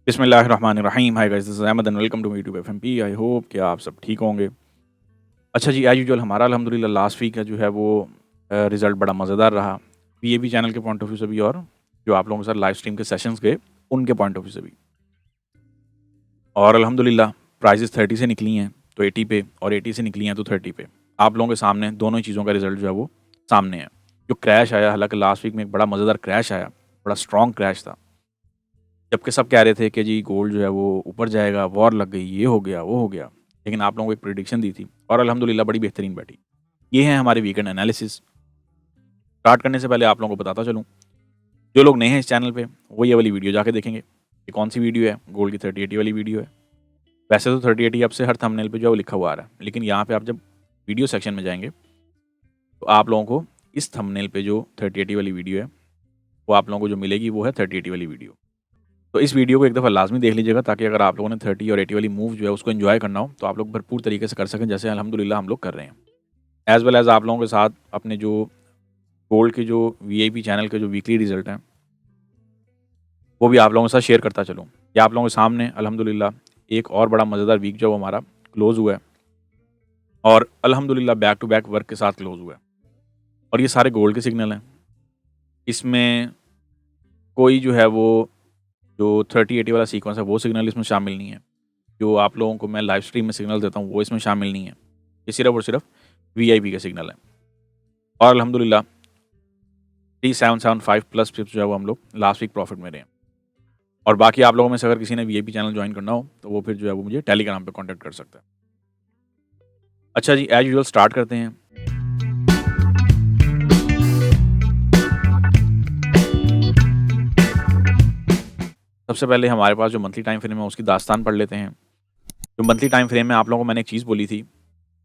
बिस्मिल्लाहिर्रहमानिर्रहीम। Hi guys, this is Ahmed and welcome to YouTube FMP. I hope कि आप सब ठीक होंगे। अच्छा जी, एज़ यूजुअल हमारा अल्हम्दुलिल्लाह लास्ट वीक का जो है वो रिज़ल्ट बड़ा मज़ेदार रहा। पीएबी चैनल के पॉइंट ऑफ व्यू से भी और जो आप लोगों के साथ लाइव स्ट्रीम के सेशंस गए, उनके पॉइंट ऑफ व्यू से भी। और अल्हम्दुलिल्लाह प्राइज़ेज़ 30 से निकली हैं तो 80 पे और 80 से निकली हैं तो 30 पे। आप लोगों के सामने दोनों ही चीज़ों का रिज़ल्ट जो है वो सामने है। जो क्रैश आया, हालाँकि लास्ट वीक में एक बड़ा मज़ेदार क्रैश आया, बड़ा स्ट्रॉन्ग क्रैश था। जबकि सब कह रहे थे कि जी गोल्ड जो है वो ऊपर जाएगा, वॉर लग गई, ये हो गया, वो हो गया। लेकिन आप लोगों को एक प्रेडिक्शन दी थी और अल्हम्दुलिल्लाह बड़ी बेहतरीन बैठी। ये है हमारे वीकेंड एनालिसिस। स्टार्ट करने से पहले आप लोगों को बताता चलूँ, जो लोग नए हैं इस चैनल पे, वो ये वाली वीडियो जाके देखेंगे। ये कौन-सी वीडियो है? गोल्ड की 3080 वाली वीडियो है। वैसे तो 3080 अब से हर थंबनेल पे जो है वो लिखा हुआ आ रहा है। लेकिन यहाँ पे आप जब वीडियो सेक्शन में जाएँगे, तो आप लोगों को इस थंबनेल पे जो 3080 वाली वीडियो है, वो आप लोगों को जो मिलेगी वो है 3080 वाली वीडियो। तो इस वीडियो को एक दफ़ा लाज़मी देख लीजिएगा ताकि अगर आप लोगों ने 30 और 80 वाली मूव जो है उसको एन्जॉय करना हो, तो आप लोग भरपूर तरीके से कर सकें जैसे अल्हम्दुलिल्लाह हम लोग कर रहे हैं। एज़ वेल एज़ आप लोगों के साथ अपने जो गोल्ड के जो वीआईपी चैनल के जो वीकली रिज़ल्ट हैं, वो भी आप लोगों के साथ शेयर करता चलूँ। ये आप लोगों के सामने अल्हम्दुलिल्लाह एक और बड़ा मज़ेदार वीक जो है वो हमारा क्लोज़ हुआ है और अल्हम्दुलिल्लाह बैक टू बैक वर्क के साथ क्लोज़ हुआ है और ये सारे गोल्ड के सिग्नल हैं। इसमें कोई जो है वो जो 30-80 वाला सीक्वेंस है वो सिग्नल इसमें शामिल नहीं है। जो आप लोगों को मैं लाइव स्ट्रीम में सिग्नल देता हूँ वो इसमें शामिल नहीं है। ये सिर्फ़ और सिर्फ़ वीआईपी के सिग्नल हैं और अल्हम्दुलिल्लाह 3775 प्लस पिप्स जो है वो हम लोग लास्ट वीक प्रॉफ़िट में रहे हैं। और बाकी आप लोगों में से अगर किसी ने वीआईपी चैनल जॉइन करना हो तो वो फिर जो है वो मुझे टेलीग्राम पे कॉन्टैक्ट कर सकता है। अच्छा जी, एज़ यूजुअल स्टार्ट करते हैं। सबसे पहले हमारे पास जो मंथली टाइम फ्रेम है उसकी दास्तान पढ़ लेते हैं। जो मंथली टाइम फ्रेम में आप लोगों को मैंने एक चीज़ बोली थी,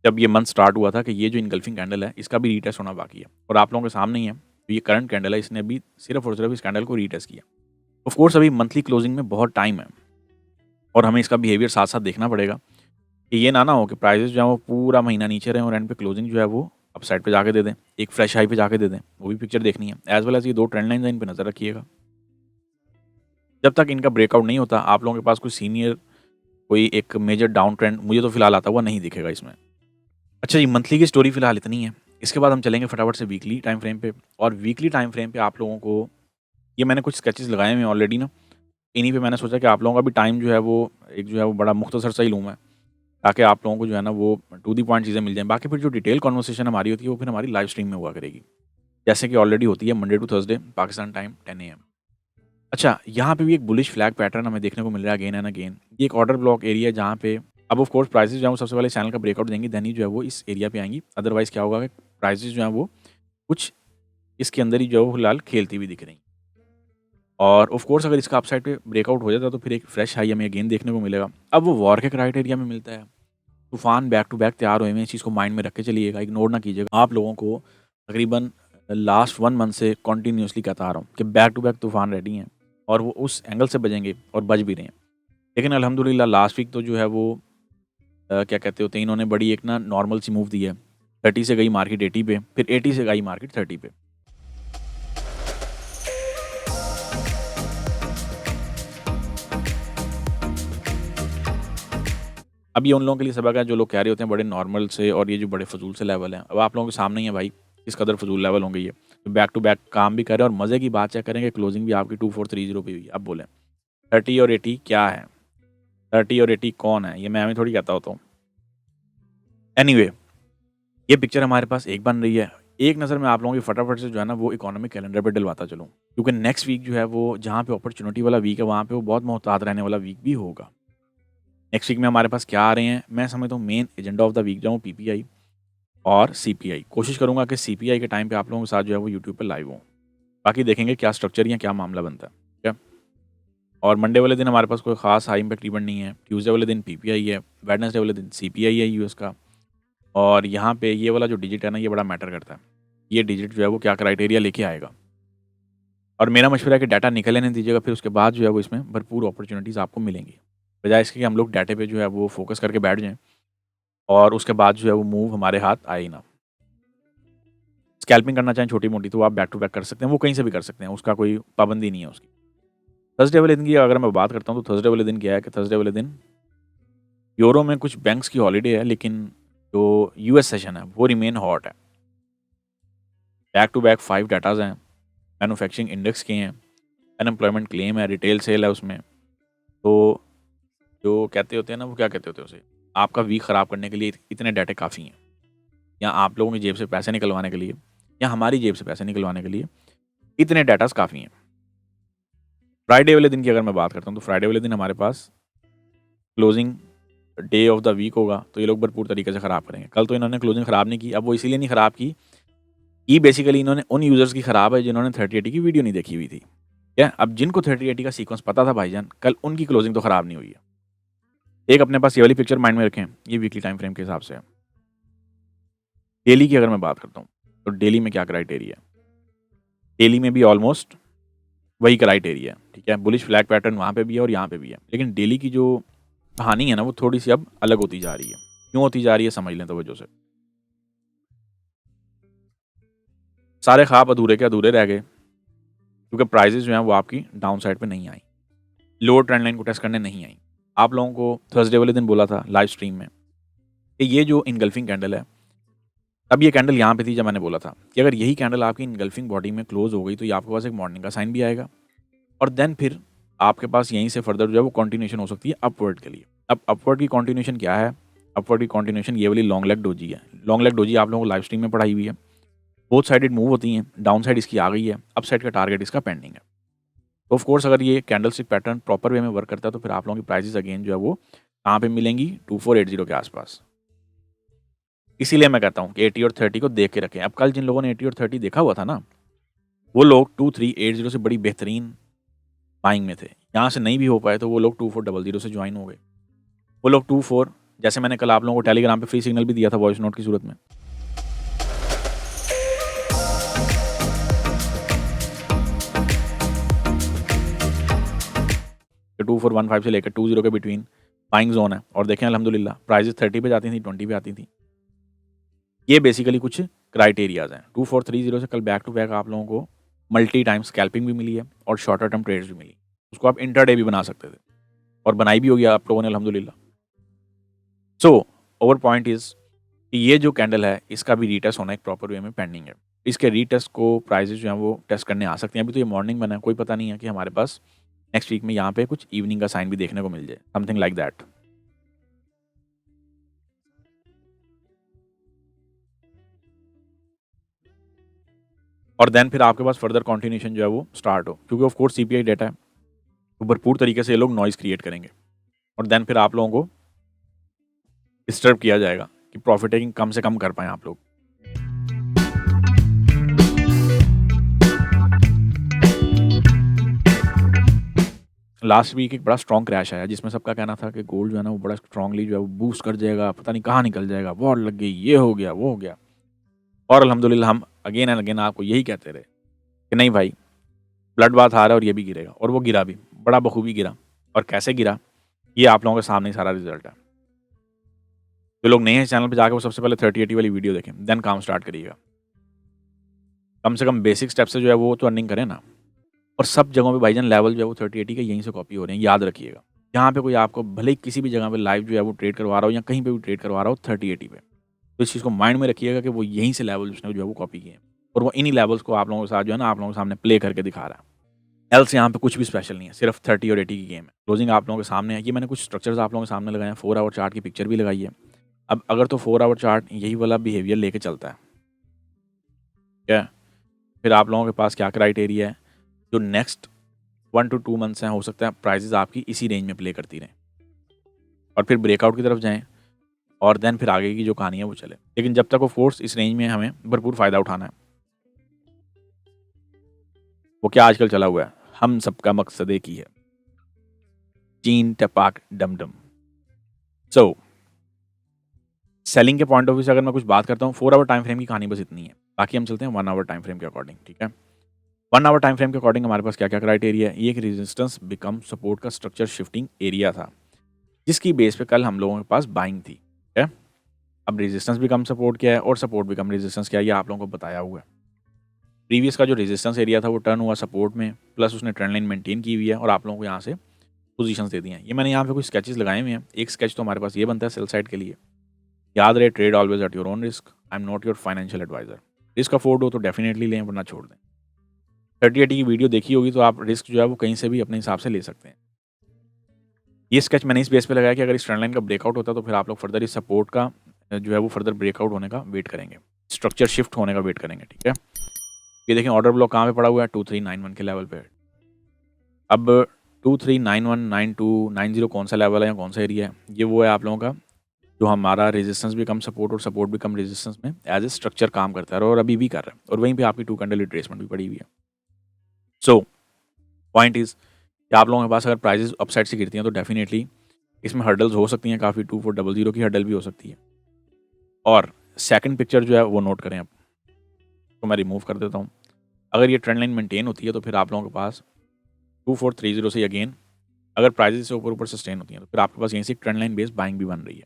जब ये मंथ स्टार्ट हुआ था कि ये जो इनगल्फिंग कैंडल है इसका भी रीटेस्ट होना बाकी है और आप लोगों के सामने ही है। तो ये करंट कैंडल है, इसने अभी सिर्फ़ और सिर्फ़ इस कैंडल को रीटेस्ट किया। ऑफ कोर्स अभी मंथली क्लोजिंग में बहुत टाइम है और हमें इसका बिहेवियर साथ-साथ देखना पड़ेगा कि ये ना हो कि प्राइसेज़ जो है वो पूरा महीना नीचे रहें और एंड पे क्लोजिंग जो है वो अपसाइड पे जाके दे दें, एक फ्रेश हाई पे जाके दे दें। वो भी पिक्चर देखनी है। एज़ वेल एज़ ये 2 ट्रेंड लाइन्स हैं, इन पे नज़र रखिएगा। जब तक इनका ब्रेकआउट नहीं होता, आप लोगों के पास कोई सीनियर कोई एक मेजर डाउन ट्रेंड मुझे तो फिलहाल आता हुआ नहीं दिखेगा इसमें। अच्छा जी, मंथली की स्टोरी फिलहाल इतनी है। इसके बाद हम चलेंगे फटाफट से वीकली टाइम फ्रेम पे और वीकली टाइम फ्रेम पे आप लोगों को ये मैंने कुछ स्केचेस लगाए हुए हैं ऑलरेडी ना, इन्हीं पे मैंने सोचा कि आप लोगों का भी टाइम जो है वो एक जो है वो बड़ा मुख्तसर सा ही लूँ मैं, ताकि आप लोगों को जो है ना वो टू द पॉइंट चीज़ें मिल जाएँ। बाकी फिर जो डिटेल कन्वर्सेशन हमारी होती है वो फिर हमारी लाइव स्ट्रीम में हुआ करेगी। जैसे कि ऑलरेडी होती है Monday to Thursday Pakistan time 10 AM. अच्छा, यहाँ पे भी एक बुलिश फ्लैग पैटर्न हमें देखने को मिल रहा है अगेन एंड अगेन। ये एक ऑर्डर ब्लॉक एरिया है जहाँ पे अब ऑफ कोर्स प्राइसेज़ जो है वो सबसे पहले चैनल का ब्रेकआउट देंगी, देन ही जो है वो इस एरिया पे आएँगी। अदरवाइज़ क्या होगा कि प्राइसेज़ जो हैं वो कुछ इसके अंदर ही जो है वो फिलहाल खेलती हुई दिख रही हैं। और ऑफ कोर्स अगर इसका अपसाइड पे ब्रेकआउट हो जाता है तो फिर एक फ्रेश हाई हमें अगेन देखने को मिलेगा। अब वो वॉर के क्राइटेरिया में मिलता है। तूफ़ान बैक टू बैक तैयार हुए हैं, इस चीज़ को माइंड में रख के चलिएगा, इग्नोर ना कीजिएगा। आप लोगों को तकरीबन लास्ट 1 मंथ से कंटिन्यूअसली कहता आ रहा हूँ कि बैक टू बैक तूफ़ान रेडी हैं और वो उस एंगल से बजेंगे और बज भी रहे हैं। लेकिन अल्हम्दुलिल्लाह लास्ट वीक तो जो है वो क्या कहते होते हैं, इन्होंने बड़ी एक ना नॉर्मल सी मूव दी है। 30 से गई मार्केट 80 पे, फिर 80 से गई मार्केट 30 पे। अब ये उन लोगों के लिए सबक है जो लोग कह रहे होते हैं बड़े नॉर्मल से और ये जो बड़े फ़ज़ूल से लेवल हैं। अब आप लोगों के सामने ही है भाई, किस कदर फ़ज़ूल लेवल होंगे ये। तो बैक टू बैक काम भी कर रहे हैं और मज़े की बात चेक करेंगे क्लोजिंग भी आपकी 2430 पे हुई है। अब बोलें 30 और 80 क्या है? 30 और 80 कौन है? ये मैं हमें थोड़ी कहता होता हूँ। एनीवे ये पिक्चर हमारे पास एक बन रही है। एक नज़र में आप लोगों की फटाफट से जो है ना वो इकोनॉमिक कैलेंडर पे डलवाता चलूँ। क्योंकि नेक्स्ट वीक जो है वो जहाँ पे अपॉर्च्युनिटी वाला वीक है वहाँ पे वो बहुत मोहतात रहने वाला वीक भी होगा। नेक्स्ट वीक में हमारे पास क्या आ रहे हैं? मैं समझता हूँ main agenda of the week जो है वो पीपीआई और सीपीआई। कोशिश करूँगा कि सीपीआई के टाइम पे आप लोगों के साथ जो है वो यूट्यूब पे लाइव हों। बाकी देखेंगे क्या स्ट्रक्चर या क्या मामला बनता है, ठीक है? और मंडे वाले दिन हमारे पास कोई ख़ास हाई इम्पैक्ट इवेंट नहीं है। ट्यूसडे वाले दिन पीपीआई है, वेडनेसडे वाले दिन सीपीआई है यूएस का और यहाँ पे ये वाला जो डिजिट है ना ये बड़ा मैटर करता है। ये डिजिट जो है वो क्या क्राइटेरिया लेके आएगा और मेरा मशवरा है कि डाटा निकलने नहीं दीजिएगा, फिर उसके बाद जो है वो इसमें भरपूर अपॉर्च्युनिटीज़ आपको मिलेंगी। बजाय इसके कि हम लोग डाटे पे जो है वो फ़ोकस करके बैठ जाएँ और उसके बाद जो है वो मूव हमारे हाथ आए ही ना। स्कैल्पिंग करना चाहें छोटी-मोटी तो आप बैक टू बैक कर सकते हैं, वो कहीं से भी कर सकते हैं, उसका कोई पाबंदी नहीं है उसकी। थर्सडे वाले दिन की अगर मैं बात करता हूँ तो थर्सडे वाले दिन क्या है कि थर्सडे वाले दिन यूरो में कुछ बैंक्स की हॉलीडे है, लेकिन जो यूएस सेशन है वो रिमेन हॉट है। बैक टू बैक 5 डाटाज हैं, मैन्युफैक्चरिंग इंडेक्स के हैं, अनएम्प्लॉयमेंट क्लेम है, रिटेल सेल है उसमें। तो जो कहते होते हैं ना, वो क्या कहते होते हैं उसे, आपका वीक ख़राब करने के लिए इतने डाटे काफ़ी हैं, या आप लोगों की जेब से पैसे निकलवाने के लिए, या हमारी जेब से पैसे निकलवाने के लिए इतने डाटाज काफ़ी हैं। फ्राइडे वाले दिन की अगर मैं बात करता हूँ तो फ्राइडे वाले दिन हमारे पास closing day of the week होगा, तो ये लोग भरपूर तरीके से ख़राब करेंगे। कल तो इन्होंने क्लोजिंग ख़राब नहीं की। अब वो इसीलिए नहीं ख़राब की कि बेसिकली इन्होंने उन यूज़र्स की ख़राब है जिन्होंने 3080 की वीडियो नहीं देखी हुई थी। क्या अब जिनको 3080 का सीक्वेंस पता था भाईजान, कल उनकी क्लोजिंग तो ख़राब नहीं हुई है। एक अपने पास ये वाली पिक्चर माइंड में रखें, ये वीकली टाइम फ्रेम के हिसाब से है। डेली की अगर मैं बात करता हूँ तो डेली में क्या क्राइटेरिया है? डेली में भी ऑलमोस्ट वही क्राइटेरिया है, ठीक है। बुलिश फ्लैग पैटर्न वहाँ पे भी है और यहाँ पे भी है, लेकिन डेली की जो कहानी है ना वो थोड़ी सी अब अलग होती जा रही है। क्यों होती जा रही है समझ लें तवज्जो से। सारे ख्वाब अधूरे के अधूरे रह गए क्योंकि प्राइजेस जो हैं वो आपकी डाउन साइड पे नहीं आई, लोअर ट्रेंड लाइन को टेस्ट करने नहीं आई। आप लोगों को थर्सडे वाले दिन बोला था लाइव स्ट्रीम में कि ये जो इनगल्फिंग कैंडल है, अब ये कैंडल यहाँ पे थी जब मैंने बोला था कि अगर यही कैंडल आपकी इनगल्फिंग बॉडी में क्लोज हो गई तो ये आपके पास एक मॉर्निंग का साइन भी आएगा, और देन फिर आपके पास यहीं से फर्दर जो है वो कंटिन्यूएशन हो सकती है अपवर्ड के लिए। अब अपवर्ड की कंटिन्यूएशन क्या है? अपवर्ड की कंटिन्यूएशन ये वाली लॉन्ग लेग डोजी है। लॉन्ग लेग डोजी आप लोगों को लाइव स्ट्रीम में पढ़ाई हुई है। बोथ साइडेड मूव होती हैं, डाउन साइड इसकी आ गई है, अप साइड का टारगेट इसका पेंडिंग है। तो ऑफ कोर्स अगर ये कैंडलस्टिक पैटर्न प्रॉपर वे में वर्क करता है तो फिर आप लोगों की प्राइसेस अगेन जो है वो कहाँ पे मिलेंगी? 2480 के आसपास। इसीलिए मैं कहता हूँ कि 80 और 30 को देख के रखें। अब कल जिन लोगों ने 80 और 30 देखा हुआ था ना, वो लोग 2380 से बड़ी बेहतरीन बाइंग में थे। यहाँ से नहीं भी हो पाए तो वो लोग 2400 से ज्वाइन हो गए। वो लोग 24, जैसे मैंने कल आप लोगों को टेलीग्राम पे फ्री सिग्नल भी दिया था वॉइस नोट की सूरत में, कि 2415 से लेकर 20 के बिटवीन बाइंग जोन है, और देखें अल्हम्दुलिल्लाह प्राइजेस 30 पे जाती थी, 20 पे आती थी। ये बेसिकली कुछ क्राइटेरियाज हैं। 2430 से कल बैक टू बैक आप लोगों को मल्टी टाइम स्कैल्पिंग भी मिली है और शॉर्टर टर्म ट्रेड्स भी मिली। उसको आप इंटरडे भी बना सकते थे और बनाई भी होगी आप लोगों ने अल्हम्दुलिल्लाह। सो ओवर पॉइंट इज कि ये जो कैंडल है इसका भी रीटेस्ट होना एक प्रॉपर वे में पेंडिंग है। इसके रीटेस्ट को प्राइजेस जो हैं वो टेस्ट करने आ सकते हैं। अभी तो ये मॉर्निंग बना है, कोई पता नहीं है कि हमारे पास नेक्स्ट वीक में यहाँ पे कुछ इवनिंग का साइन भी देखने को मिल जाए, समथिंग लाइक दैट। और देन फिर आपके पास फर्दर कंटिन्यूएशन जो है वो स्टार्ट हो, क्योंकि ऑफ कोर्स सीपीआई डेटा है तो भरपूर तरीके से ये लोग नॉइज क्रिएट करेंगे, और देन फिर आप लोगों को डिस्टर्ब किया जाएगा कि प्रॉफिट टेकिंग कम से कम कर पाएँ आप लोग। लास्ट वीक एक बड़ा स्ट्रॉन्ग क्रैश आया जिसमें सबका कहना था कि गोल्ड जो है ना वो बड़ा स्ट्रांगली जो है वो बूस्ट कर जाएगा, पता नहीं कहाँ निकल जाएगा, वॉर लग गई, ये हो गया, वो हो गया। और अल्हम्दुलिल्लाह हम अगेन एंड अगेन आपको यही कहते रहे कि नहीं भाई, ब्लड बाथ आ रहा है और ये भी गिरेगा, और वो गिरा भी, बड़ा बखूबी गिरा। और कैसे गिरा ये आप लोगों के सामने ही सारा रिजल्ट है। जो लोग नए हैं चैनल पे जाकर वो सबसे पहले 3080 वाली वीडियो देखें, देन काम स्टार्ट करिएगा। कम से कम बेसिक स्टेप से जो है वो तो अर्निंग करें ना। और सब जगहों पे भाईजान लेवल जो है वो 3080 के यहीं से कॉपी हो रहे हैं, याद रखिएगा। जहाँ पे कोई आपको भले ही किसी भी जगह पे लाइव जो है वो ट्रेड करवा रहा हो या कहीं पे भी ट्रेड करवा रहा हो 3080 पे, तो इस चीज़ को माइंड में रखिएगा कि वो यहीं से लेवल उसने जो है वो कॉपी किए हैं, और वो इन्हीं लेवल्स को आप लोगों के साथ जो है ना आप लोगों के सामने प्ले करके दिखा रहा है। एल्स यहाँ पे कुछ भी स्पेशल नहीं है, सिर्फ 30 और 80 की गेम है। क्लोजिंग आप लोगों के सामने है। ये मैंने कुछ स्ट्रक्चर्स आप लोगों के सामने लगाए हैं, 4 आवर चार्ट की पिक्चर भी लगाई है। अब अगर तो 4 आवर चार्ट यही वाला बिहेवियर लेके चलता है, क्या फिर आप लोगों के पास क्या क्राइटेरिया है? जो नेक्स्ट 1 to 2 मंथ्स हैं, हो सकता है प्राइजेस आपकी इसी रेंज में प्ले करती रहें और फिर ब्रेकआउट की तरफ जाएं, और देन फिर आगे की जो कहानी है वो चले। लेकिन जब तक वो फोर्स इस रेंज में हमें भरपूर फ़ायदा उठाना है। वो क्या आजकल चला हुआ है, हम सबका मकसद एक ही है, चीन टपाक डमडम। सो सेलिंग के पॉइंट ऑफ व्यू से अगर मैं कुछ बात करता हूँ, 4 आवर टाइम फ्रेम की कहानी बस इतनी है। बाकी हम चलते हैं 1 आवर टाइम फ्रेम के अकॉर्डिंग, ठीक है। 1 आवर टाइम फ्रेम के अकॉर्डिंग हमारे पास क्या क्या क्राइटेरिया है? ये एक रेजिस्टेंस बिकम सपोर्ट का स्ट्रक्चर शिफ्टिंग एरिया था, जिसकी बेस पे कल हम लोगों के पास बाइंग थी, ठीक है। अब रेजिस्टेंस बिकम सपोर्ट क्या है और सपोर्ट बिकम रेजिस्टेंस क्या है, ये आप लोगों को बताया हुआ है। प्रीवियस का जो रेजिस्टेंस एरिया था वो टर्न हुआ सपोर्ट में, प्लस उसने ट्रेंड लाइन मेंटेन की हुई है और आप लोगों को यहाँ से पोजीशंस दे दी हैं। ये मैंने यहाँ पे कुछ स्केचेस लगाए हुए हैं। एक स्केच तो हमारे पास ये बनता है सेल साइड के लिए, याद रहे trade always at your own risk, I am not your financial advisor. Risk afford हो तो डेफिनेटली लें वरना छोड़ दें। 3080 की वीडियो देखी होगी तो आप रिस्क जो है वो कहीं से भी अपने हिसाब से ले सकते हैं। ये स्केच मैंने इस बेस पे लगाया कि अगर इस ट्रेंड लाइन का ब्रेकआउट होता है तो फिर आप लोग फर्दर इस सपोर्ट का जो है वो फर्दर ब्रेकआउट होने का वेट करेंगे, स्ट्रक्चर शिफ्ट होने का वेट करेंगे। ठीक है, ये देखें ऑर्डर ब्लॉक कहाँ पे पड़ा हुआ है, 2391 के लेवल पे। अब 2391, 92, 90 कौन सा लेवल है या कौन सा एरिया है, ये वो है आप लोगों का जो हमारा रेजिस्टेंस भी कम सपोर्ट और सपोर्ट भी कम रेजिस्टेंस में एज ए स्ट्रक्चर काम करता है और अभी भी कर रहा है, और वहीं पे आपकी 2 कैंडल रिट्रेसमेंट भी पड़ी हुई है। सो पॉइंट इज कि आप लोगों के पास अगर प्राइजेस अपसाइड से गिरती हैं तो डेफिनेटली इसमें हर्डल्स हो सकती हैं, काफ़ी 2400 की हर्डल भी हो सकती है। और सेकंड पिक्चर जो है वो नोट करें, अब तो मैं रिमूव कर देता हूँ। अगर ये ट्रेंड लाइन मेंटेन होती है तो फिर आप लोगों के पास 2430 से अगेन अगर प्राइजेस से ऊपर ऊपर सस्टेन होती हैं तो फिर आपके पास यहीं से ट्रेंड लाइन बेस्ड बाइंग भी बन रही है,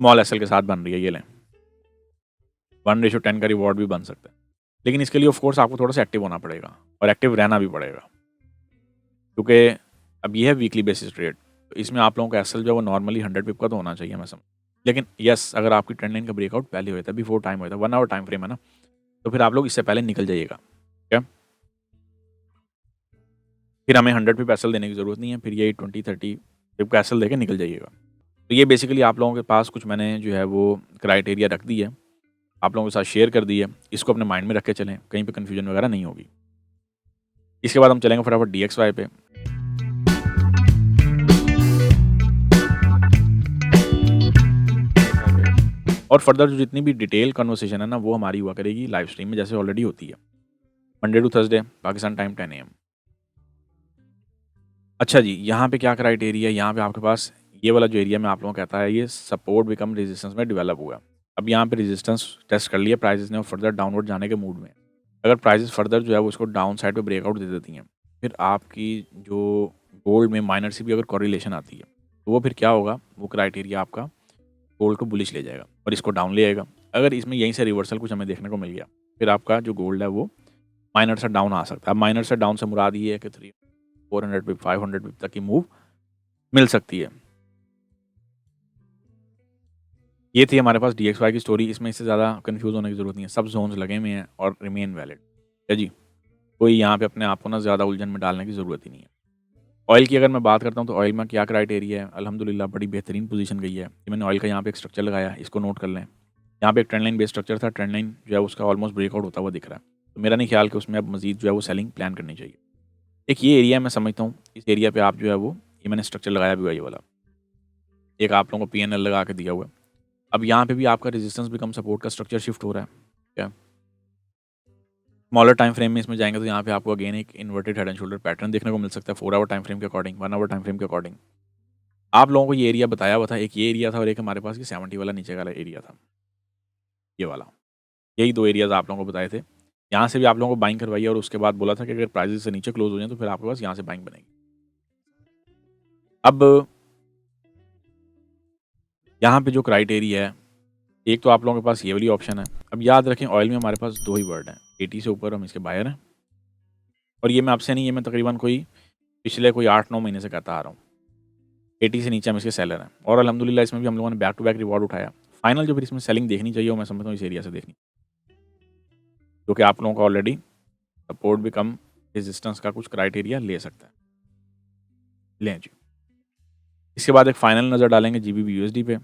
स्मॉल एसएल के साथ बन रही है। ये लें 1:10 का रिवॉर्ड भी बन सकता है, लेकिन इसके लिए ऑफ कोर्स आपको थोड़ा सा एक्टिव होना पड़ेगा और एक्टिव रहना भी पड़ेगा, क्योंकि अब ये है वीकली बेसिस ट्रेड, तो इसमें आप लोगों का एसएल जो है वो नॉर्मली 100 पिप का तो होना चाहिए मैं समझ। लेकिन यस, अगर आपकी ट्रेंड लाइन का ब्रेकआउट पहले हुआ था, बिफोर टाइम हुआ था, 1 आवर टाइम फ्रेम है ना, तो फिर आप लोग इससे पहले निकल जाइएगा। ठीक है, फिर हमें 100 पिप एसएल देने की ज़रूरत नहीं है, फिर ये 20-30 पिप का एसएल देके निकल जाइएगा। तो ये बेसिकली आप लोगों के पास कुछ मैंने जो है वो क्राइटेरिया रख दी है, आप लोगों के साथ शेयर कर दी है। इसको अपने माइंड में रख के चलें, कहीं पे कन्फ्यूजन वगैरह नहीं होगी। इसके बाद हम चलेंगे फटाफट DXY पे। और फर्दर जो जितनी भी डिटेल कन्वर्सेशन है ना वो हमारी हुआ करेगी लाइव स्ट्रीम में, जैसे ऑलरेडी होती है, Monday to Thursday Pakistan time 10 AM। अच्छा जी, यहाँ पे क्या क्राइटेरिया है, यहाँ पे आपके पास ये वाला जो एरिया में आप लोगों को कहता है ये सपोर्ट बिकम रेजिस्टेंस में डेवलप हुआ। अब यहाँ पे रेजिस्टेंस टेस्ट कर लिया प्राइजेस ने और फर्दर डाउनवर्ड जाने के मूड में, अगर प्राइजेस फर्दर जो है वो उसको डाउन साइड पे ब्रेकआउट दे देती हैं, फिर आपकी जो गोल्ड में माइनर से भी अगर कॉरिलेशन आती है तो वो फिर क्या होगा, वो क्राइटेरिया आपका गोल्ड को बुलिश ले जाएगा और इसको डाउन ले आएगा। अगर इसमें यहीं से रिवर्सल कुछ हमें देखने को मिल गया, फिर आपका जो गोल्ड है वो माइनर से डाउन आ सकता है। अब माइनर से डाउन से मुराद ये है कि 400 पिप 500 पिप तक की मूव मिल सकती है। ये थी हमारे पास DXY की स्टोरी, इसमें इससे ज़्यादा कंफ्यूज होने की ज़रूरत नहीं है, सब जोन्स लगे हुए हैं और रिमेन वैलिड है जी। कोई यहाँ पे अपने आप को ना ज़्यादा उलझन में डालने की ज़रूरत ही नहीं है। ऑयल की अगर मैं बात करता हूँ तो ऑयल में क्या क्राइटेरिया है, अल्हम्दुलिल्लाह बड़ी बेहतरीन पोजीशन गई है। ये मैंने ऑयल का यहाँ पे एक स्ट्रक्चर लगाया, इसको नोट कर लें। यहाँ पे एक ट्रेंड लाइन बेस्ड स्ट्रक्चर था, ट्रेंड लाइन जो है उसका ऑलमोस्ट ब्रेकआउट होता हुआ दिख रहा है, तो मेरा नहीं ख्याल कि उसमें अब मजीद जो है वो सेलिंग प्लान करनी चाहिए। एक ये एरिया मैं समझता हूँ, इस एरिया पे आप जो है वो ये मैंने स्ट्रक्चर लगाया भी हुआ ये वाला, एक आप लोगों को PNL लगा के दिया हुआ है। अब यहाँ पे भी आपका रेजिस्टेंस बिकम सपोर्ट का स्ट्रक्चर शिफ्ट हो रहा है। क्या स्मॉलर टाइम फ्रेम में इसमें जाएंगे तो यहाँ पे आपको अगेन एक inverted head and shoulder pattern देखने को मिल सकता है 4 आवर टाइम फ्रेम के अकॉर्डिंग, 1 आवर टाइम फ्रेम के अकॉर्डिंग। आप लोगों को ये एरिया बताया हुआ था, एक ये एरिया था और एक हमारे पास ये 70 वाला नीचे वाला एरिया था, ये वाला। यही 2 एरियाज आप लोगों को बताए थे। यहाँ से भी आप लोगों को बाइंग करवाई और उसके बाद बोला था कि अगर प्राइजेस से नीचे क्लोज हो जाए तो फिर आपके पास यहाँ से बाइंग बनेगी। अब यहाँ पे जो क्राइटेरिया है, एक तो आप लोगों के पास ये वाली ऑप्शन है। अब याद रखें ऑयल में हमारे पास 2 ही वर्ड हैं, 80 से ऊपर हम इसके बायर हैं, और ये मैं आपसे नहीं, ये मैं तकरीबन पिछले 8-9 महीने से कहता आ रहा हूँ, 80 से नीचे हम इसके सेलर हैं और अल्हम्दुलिल्लाह इसमें भी हम लोगों ने बैक टू बैक रिवॉर्ड उठाया। फाइनल जो फिर इसमें सेलिंग देखनी चाहिए वो मैं समझता हूँ इस एरिया से देखनी, जो कि आप लोगों को ऑलरेडी सपोर्ट भी कम रेजिस्टेंस का कुछ क्राइटेरिया ले सकता है। लें जी, इसके बाद एक फाइनल नज़र डालेंगे GBP USD पे।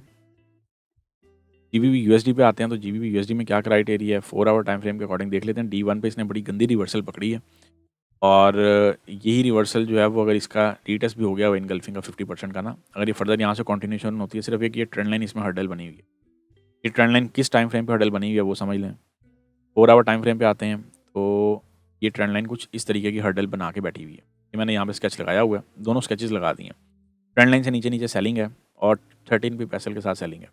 GBP USD पे आते हैं तो GBP USD में क्या क्राइटेरिया है, 4 आवर टाइम फ्रेम के अकॉर्डिंग देख लेते हैं। D1 पे इसने बड़ी गंदी रिवर्सल पकड़ी है और यही रिवर्सल जो है वो अगर इसका रीटेस्ट भी हो गया वो इनगल्फिंग का 50% का ना, अगर ये फर्दर यहाँ से कंटिन्यूशन होती है, सिर्फ एक ये ट्रेंड लाइन इसमें हर्डल बनी हुई है। ये ट्रेंड लाइन किस टाइम फ्रेम पे हर्डल बनी हुई है वो समझ लें। 4 आवर टाइम फ्रेम पे आते हैं तो ये ट्रेंड लाइन कुछ इस तरीके की हर्डल बना के बैठी हुई है। ये मैंने यहाँ पे स्केच लगाया हुआ है, दोनों स्केचेस लगा दिए हैं। ट्रेंड लाइन से नीचे नीचे सेलिंग है और 13 पे पैसल के साथ सेलिंग है।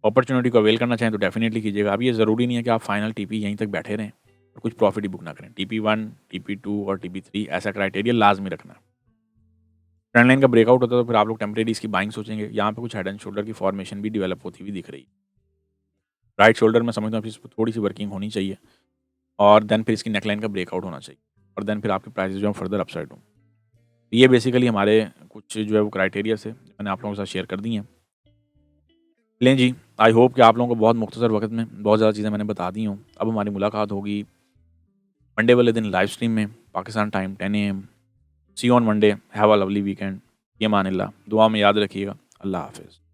अपॉर्चुनिटी को अवेल करना चाहें तो डेफिनेटली कीजिएगा। अब ये ज़रूरी नहीं है कि आप फाइनल TP यहीं तक बैठे रहें और कुछ प्रॉफिट ही बुक ना करें। TP1, TP2 और TP3 ऐसा क्राइटेरिया लाजमी रखना। ट्रेंड लाइन का ब्रेकआउट होता है तो फिर आप लोग टेम्परेरी इसकी बाइंग सोचेंगे। यहाँ पे कुछ हेड एंड शोल्डर की फॉर्मेशन भी डेवलप होती हुई दिख रही है। राइट शोल्डर में समझता हूँ इस पर थोड़ी सी वर्किंग होनी चाहिए और देन फिर इसकी नेकलाइन का ब्रेकआउट होना चाहिए और देन फिर आपके प्राइसेस जो है फर्दर अपसाइड हों। ये बेसिकली हमारे कुछ जो है वो क्राइटेरिया से मैंने आप लोगों के साथ शेयर कर दी हैं। लें जी, आई होप कि आप लोगों को बहुत मुख्तसर वक़्त में बहुत ज़्यादा चीज़ें मैंने बता दी हों। अब हमारी मुलाकात होगी मंडे वाले दिन लाइव स्ट्रीम में Pakistan time 10 AM। See you on Monday. Have a lovely weekend. फ़ी अमान अल्लाह। दुआ में याद रखिएगा। अल्लाह हाफ़िज़।